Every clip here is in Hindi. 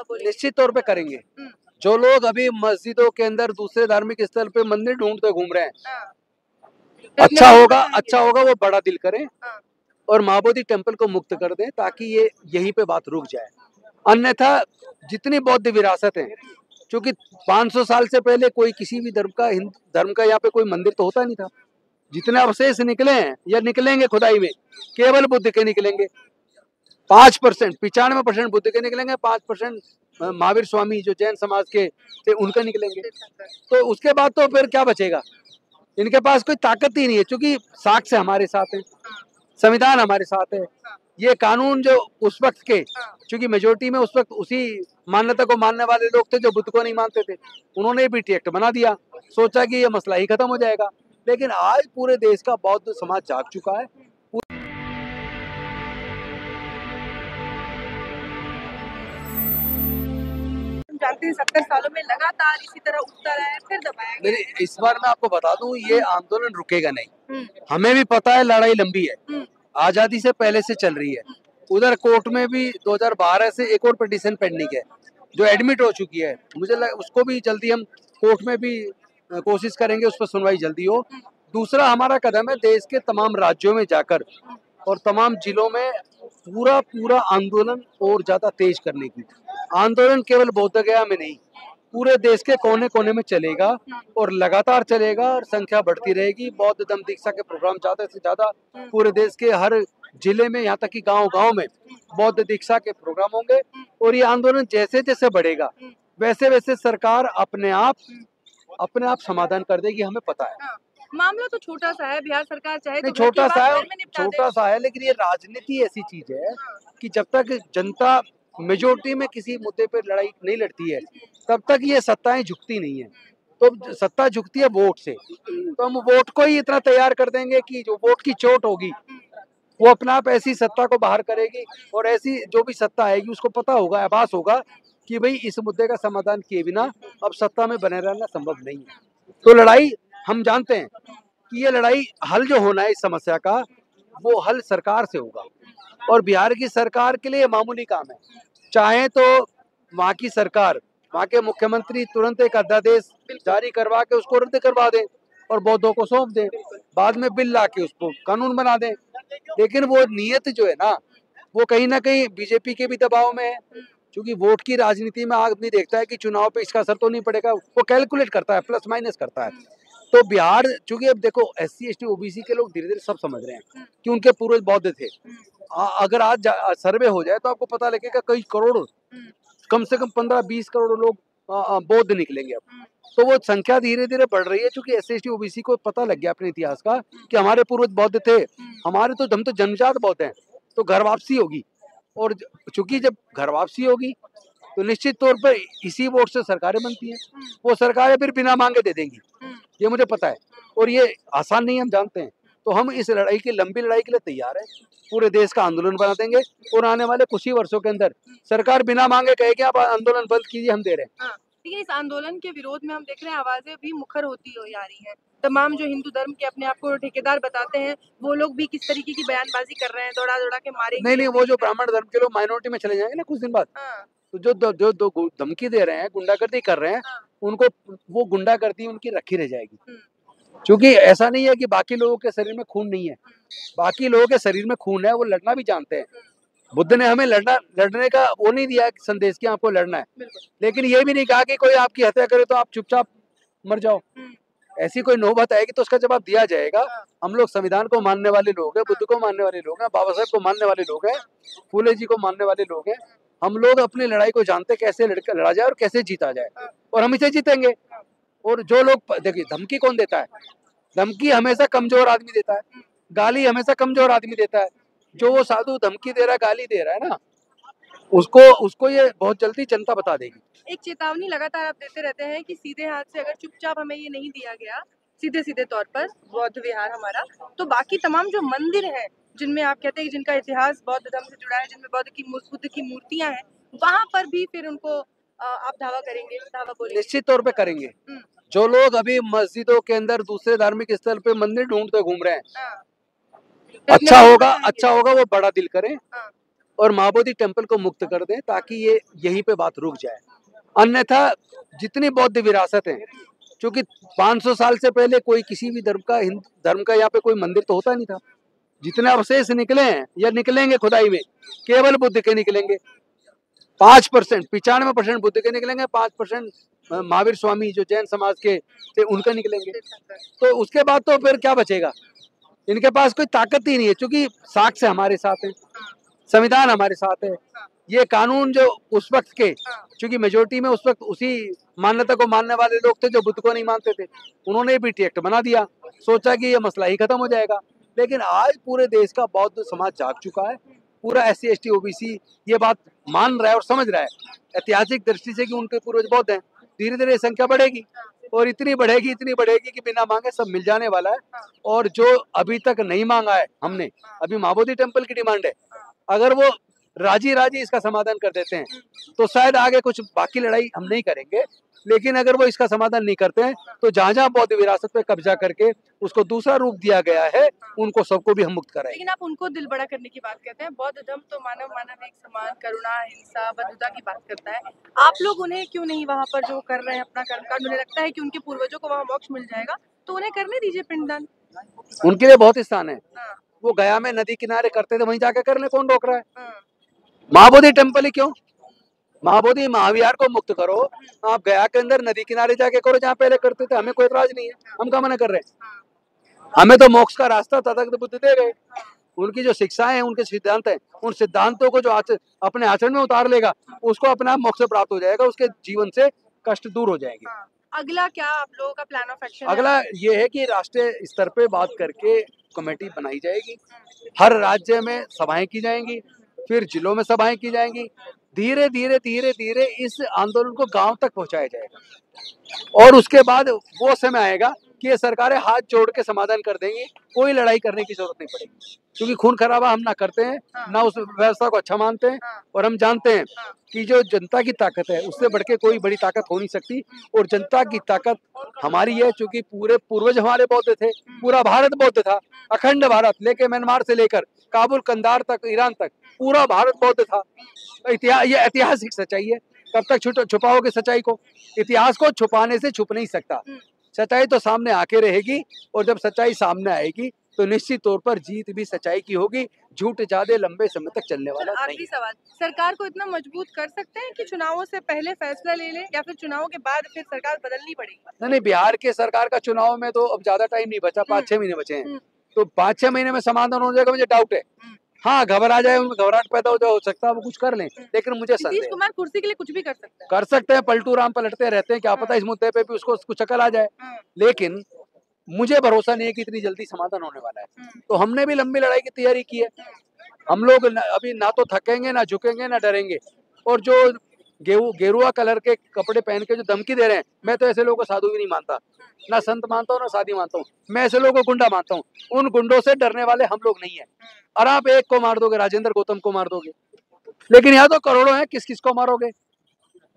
बोलिए। निश्चित तौर पे करेंगे। जो लोग अभी मस्जिदों के अंदर दूसरे धार्मिक स्थल पे मंदिर ढूंढते घूम रहे हैं, अच्छा होगा वो बड़ा दिल करें और महाबोधि टेम्पल को मुक्त कर दें ताकि ये यहीं पे बात रुक जाए। अन्यथा जितनी बौद्ध विरासत है, क्योंकि 500 साल से पहले कोई किसी भी हिंदू धर्म का यहाँ पे कोई मंदिर तो होता नहीं था। जितने अवशेष निकले हैं या निकलेंगे खुदाई में, केवल बुद्ध के निकलेंगे। 5%, 95% बुद्ध के निकलेंगे, 5% महावीर स्वामी जो जैन समाज के थे उनका निकलेंगे। तो उसके बाद तो फिर क्या बचेगा? इनके पास कोई ताकत ही नहीं है, क्योंकि साक्ष्य हमारे साथ है, संविधान हमारे साथ है। ये कानून जो उस वक्त के, क्योंकि मेजोरिटी में उस वक्त उसी मान्यता को मानने वाले लोग थे जो बुद्ध को नहीं मानते थे, उन्होंने बीटी एक्ट बना दिया, सोचा कि ये मसला ही खत्म हो जाएगा। लेकिन आज पूरे देश का बौद्ध समाज जाग चुका है। जानते हैं 70 सालों में लगातार इसी तरह उठता रहा है, फिर दबाया गया है। इस बार मैं आपको बता दूं, ये आंदोलन रुकेगा नहीं। हमें भी पता है लड़ाई लंबी है, आजादी से पहले से चल रही है। उधर कोर्ट में भी 2012 से एक और पिटीशन पेंडिंग है जो एडमिट हो चुकी है। मुझे उसको भी जल्दी हम कोर्ट में भी कोशिश करेंगे उस पर सुनवाई जल्दी हो। दूसरा हमारा कदम है देश के तमाम राज्यों में जाकर और तमाम जिलों में पूरा आंदोलन और ज्यादा तेज करने की। आंदोलन केवल बोध गया में नहीं, पूरे देश के कोने कोने में चलेगा और लगातार चलेगा और संख्या बढ़ती रहेगी। बौद्ध धम्म दीक्षा के प्रोग्राम ज्यादा से ज्यादा पूरे देश के हर जिले में, यहाँ तक कि गांव-गांव में बौद्ध दीक्षा के प्रोग्राम होंगे। और ये आंदोलन जैसे जैसे बढ़ेगा वैसे वैसे सरकार अपने आप समाधान कर देगी, हमें पता है। मामला तो छोटा सा है, बिहार सरकार चाहे तो छोटा सा है, लेकिन ये राजनीति ऐसी चीज है कि जब तक जनता मेजोरिटी में किसी मुद्दे पर लड़ाई नहीं लड़ती है तब तक ये सत्ताएं झुकती नहीं है। तो सत्ता झुकती है वोट से, तो हम वोट को ही इतना तैयार कर देंगे कि जो वोट की चोट होगी वो अपने आप ऐसी सत्ता को बाहर करेगी और ऐसी जो भी सत्ता आएगी उसको पता होगा, आभास होगा कि भाई इस मुद्दे का समाधान किए बिना अब सत्ता में बने रहना संभव नहीं है। तो लड़ाई हम जानते हैं कि ये लड़ाई हल जो होना है इस समस्या का, वो हल सरकार से होगा और बिहार की सरकार के लिए मामूली काम है। चाहे तो वहाँ की सरकार, वहाँ के मुख्यमंत्री तुरंत एक अध्यादेश जारी करवा के उसको रद्द करवा दें और बौद्धों को सौंप दें, बाद में बिल ला के उसको कानून बना दें। लेकिन वो नियत जो है ना, वो कहीं ना कहीं बीजेपी के भी दबाव में है, क्योंकि वोट की राजनीति में आदमी देखता है कि चुनाव पे इसका असर तो नहीं पड़ेगा, वो कैलकुलेट करता है, प्लस माइनस करता है। तो बिहार, चूंकि अब देखो SC ST OBC के लोग धीरे धीरे सब समझ रहे हैं कि उनके पूर्वज बौद्ध थे। अगर आज सर्वे हो जाए तो आपको पता लगेगा कई करोड़, कम से कम 15-20 करोड़ लोग बौद्ध निकलेंगे अब। तो वो संख्या धीरे धीरे बढ़ रही है, क्योंकि SC ST OBC को पता लग गया अपने इतिहास का कि हमारे पूर्वज बौद्ध थे, हम तो जन्मजात बौद्ध हैं। तो घर वापसी होगी, और चूंकि जब घर वापसी होगी तो निश्चित तौर पर इसी वोट से सरकारें बनती हैं, वो सरकारें फिर बिना मांगे दे देंगी, ये मुझे पता है। और ये आसान नहीं, हम जानते हैं। तो हम इस लड़ाई की, लंबी लड़ाई के लिए तैयार हैं, पूरे देश का आंदोलन बना देंगे और आने वाले कुछ ही वर्षों के अंदर सरकार बिना मांगे कहेगी आप आंदोलन बंद कीजिए, हम दे रहे हैं। लेकिन इस आंदोलन के विरोध में हम देख रहे हैं आवाजें भी मुखर होती हुई आ रही हैं। तमाम जो हिंदू धर्म के अपने आप को ठेकेदार बताते हैं वो लोग भी किस तरीके की बयानबाजी कर रहे हैं, दौड़ा दौड़ा के मारे। नहीं, वो जो ब्राह्मण धर्म के लोग माइनॉरिटी में चले जाएंगे ना कुछ दिन बाद, तो जो धमकी दे रहे हैं, गुंडागर्दी कर रहे हैं, उनको वो गुंडागर्दी उनकी रखी रह जाएगी। क्योंकि ऐसा नहीं है कि बाकी लोगों के शरीर में खून नहीं है, बाकी लोगों के शरीर में खून है, वो लड़ना भी जानते हैं। बुद्ध ने हमें लड़ने का वो नहीं दिया संदेश कि आपको लड़ना है, लेकिन ये भी नहीं कहा कि कोई आपकी हत्या करे तो आप चुपचाप मर जाओ। ऐसी कोई नौबत आएगी तो उसका जवाब दिया जाएगा। हम लोग संविधान को मानने वाले लोग हैं, बुद्ध को मानने वाले लोग हैं, बाबा साहेब को मानने वाले लोग हैं, फूले जी को मानने वाले लोग हैं। हम लोग अपनी लड़ाई को जानते कैसे लड़ा जाए और कैसे जीता जाए, और हम इसे जीतेंगे। और जो लोग, देखिए धमकी कौन देता है? धमकी हमेशा कमजोर आदमी देता है, गाली हमेशा कमजोर आदमी देता है। जो वो साधु धमकी दे रहा है, गाली दे रहा है ना, उसको ये बहुत जल्दी जनता बता देगी। एक चेतावनी लगातार आप देते रहते हैं कि सीधे हाथ से अगर चुपचाप हमें ये नहीं दिया गया सीधे तौर पर बौद्ध विहार हमारा, तो बाकी तमाम जो मंदिर हैं जिनमें आप कहते हैं कि जिनका इतिहास बौद्ध धर्म से जुड़ा है, जिनमें बुद्ध की मूर्तियां हैं, वहां पर भी फिर उनको आप दावा करेंगे, दावा बोलेंगे? निश्चित तौर पे करेंगे। जो लोग अभी मस्जिदों के अंदर दूसरे धार्मिक स्थल पे मंदिर ढूंढते घूम रहे हैं, अच्छा होगा वो बड़ा दिल करें और महाबोधि टेम्पल को मुक्त कर दें ताकि ये यहीं पे बात रुक जाए। अन्यथा जितनी बौद्ध विरासत है, क्योंकि 500 साल से पहले कोई किसी भी धर्म का यहाँ पे कोई मंदिर तो होता नहीं था। जितने अवशेष निकले हैं या निकलेंगे खुदाई में, केवल बुद्ध के निकलेंगे। 5%, 95% बुद्ध के निकलेंगे, 5% महावीर स्वामी जो जैन समाज के थे उनका निकलेंगे। तो उसके बाद तो फिर क्या बचेगा? इनके पास कोई ताकत ही नहीं है, क्योंकि साक्ष्य हमारे साथ है, संविधान हमारे साथ है। ये कानून जो उस वक्त के, क्योंकि मेजोरिटी में उस वक्त उसी मान्यता को मानने वाले लोग थे जो बुद्ध को नहीं मानते थे, उन्होंने बीटी एक्ट बना दिया, सोचा कि ये मसला ही खत्म हो जाएगा। लेकिन आज पूरे देश का बौद्ध समाज जाग चुका है, पूरा SC ST OBC ये बात मान रहा है और समझ रहा है ऐतिहासिक दृष्टि से कि उनके पूर्वज बौद्ध हैं। धीरे धीरे संख्या बढ़ेगी और इतनी बढ़ेगी कि बिना मांगे सब मिल जाने वाला है। और जो अभी तक नहीं मांगा है हमने, अभी महाबोधि टेम्पल की डिमांड है, अगर वो राजी इसका समाधान कर देते हैं तो शायद आगे कुछ बाकी लड़ाई हम नहीं करेंगे। लेकिन अगर वो इसका समाधान नहीं करते हैं तो जहाँ बौद्ध विरासत पे कब्जा करके उसको दूसरा रूप दिया गया है, उनको सबको भी हम मुक्त कराएंगे। लेकिन आप उनको दिल बड़ा करने की बात करते हैं। बौद्ध धर्म तो मानव एक समान, करुणा, हिंसा, बंधुता की बात करता है। आप लोग उन्हें क्यों नहीं वहाँ पर जो कर रहे हैं अपना कर्मकांड, उन्हें लगता है कि उनके पूर्वजों को वहाँ मोक्ष मिल जाएगा, तो उन्हें करने दीजिए पिंडदान। उनके लिए बहुत स्थान है। वो गया में नदी किनारे करते थे, वहीं जाके कर ले, कौन रोक रहा है? महाबोधि टेम्पल ही क्यों? महाबोधि महाविहार को मुक्त करो, आप गया के अंदर नदी किनारे जाके करो जहाँ पहले करते थे, हमें कोई एतराज नहीं है। हम क्या मना कर रहे हैं? हमें तो मोक्ष का रास्ता तथागत बुद्ध दे गए। उनकी जो शिक्षाएं हैं, उनके सिद्धांत हैं, उन सिद्धांतों को जो अपने आचरण में उतार लेगा उसको अपने आप मोक्ष प्राप्त हो जाएगा, उसके जीवन से कष्ट दूर हो जाएंगे। अगला क्या आप लोगों का प्लान ऑफ एक्शन? अगला ये है कि राष्ट्रीय स्तर पे बात करके कमेटी बनाई जाएगी, हर राज्य में सभाएं की जाएंगी, फिर जिलों में सभाएं की जाएंगी। धीरे धीरे इस आंदोलन को गांव तक पहुंचाया जाएगा और उसके बाद वो समय आएगा कि ये सरकारें हाथ जोड़ के समाधान कर देंगी, कोई लड़ाई करने की जरूरत नहीं पड़ेगी। क्योंकि खून खराबा हम ना करते हैं, ना उस व्यवस्था को अच्छा मानते हैं, और हम जानते हैं कि जो जनता की ताकत है उससे बढ़ के कोई बड़ी ताकत हो नहीं सकती। और जनता की ताकत हमारी है, क्योंकि पूरे पूर्वज हमारे बौद्ध थे, पूरा भारत बौद्ध था, अखंड भारत लेके म्यांमार से लेकर काबुल, कंधार तक, ईरान तक पूरा भारत बौद्ध था। ये ऐतिहासिक सच्चाई है। कब तक छुपाओगे सच्चाई को? इतिहास को छुपाने से छुप नहीं सकता, सच्चाई तो सामने आके रहेगी। और जब सच्चाई सामने आएगी तो निश्चित तौर पर जीत भी सच्चाई की होगी। झूठ ज्यादा लंबे समय तक चलने वाला नहीं। आखिरी सवाल, सरकार को इतना मजबूत कर सकते हैं कि चुनावों से पहले फैसला ले ले, या फिर चुनावों के बाद फिर सरकार बदलनी पड़ेगी? नहीं, बिहार के सरकार का चुनाव में तो अब ज्यादा टाइम नहीं बचा, 5-6 महीने बचे हैं, तो 5-6 महीने में समाधान हो जाएगा, मुझे डाउट है। हाँ, घबरा जाए, उनमें घबराहट पैदा हो सकता है, वो कुछ कर लें, लेकिन मुझे नीतीश कुमार कुर्सी के लिए कुछ भी कर सकते हैं। पलटू राम पलटते रहते हैं, क्या पता इस मुद्दे पे भी उसको कुछ अकल आ जाए। लेकिन मुझे भरोसा नहीं है कि इतनी जल्दी समाधान होने वाला है। तो हमने भी लंबी लड़ाई की तैयारी की है। हम लोग अभी ना तो थकेंगे, ना झुकेंगे, ना डरेंगे। और जो गेरुआ कलर के कपड़े पहन के जो धमकी दे रहे हैं, मैं तो ऐसे लोगों को साधु भी नहीं मानता, ना संत मानता हूँ, ना साधी मानता हूँ। मैं ऐसे लोगों को गुंडा मानता हूँ। उन गुंडों से डरने वाले हम लोग नहीं है। और आप एक को मार दोगे, राजेंद्र गौतम को मार दोगे, लेकिन यहाँ तो करोड़ों हैं, किस किस को मारोगे?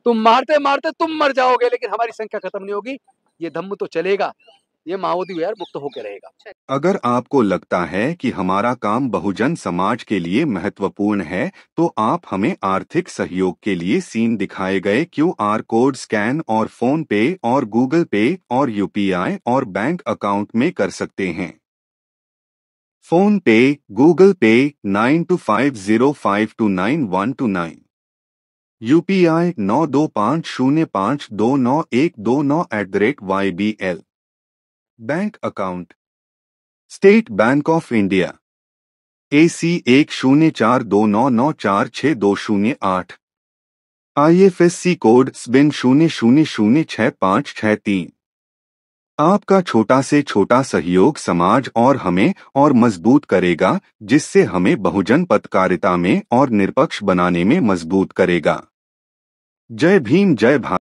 तुम मारते मारते तुम मर जाओगे, लेकिन हमारी संख्या खत्म नहीं होगी। ये धम्म तो चलेगा, ये महाबोधि विहार मुक्त होकर रहेगा। अगर आपको लगता है कि हमारा काम बहुजन समाज के लिए महत्वपूर्ण है, तो आप हमें आर्थिक सहयोग के लिए सीन दिखाए गए QR कोड स्कैन और फोन पे और गूगल पे और UPI और बैंक अकाउंट में कर सकते हैं। फोन पे, गूगल पे 9250529129, UPI 9250529129@YBL। Bank account state bank of India AC 1042994628, IFSC code SBIN 00066563। आपका छोटा से छोटा सहयोग समाज और हमें और मजबूत करेगा, जिससे हमें बहुजन पत्रकारिता में और निष्पक्ष बनाने में मजबूत करेगा। जय भीम, जय भारत।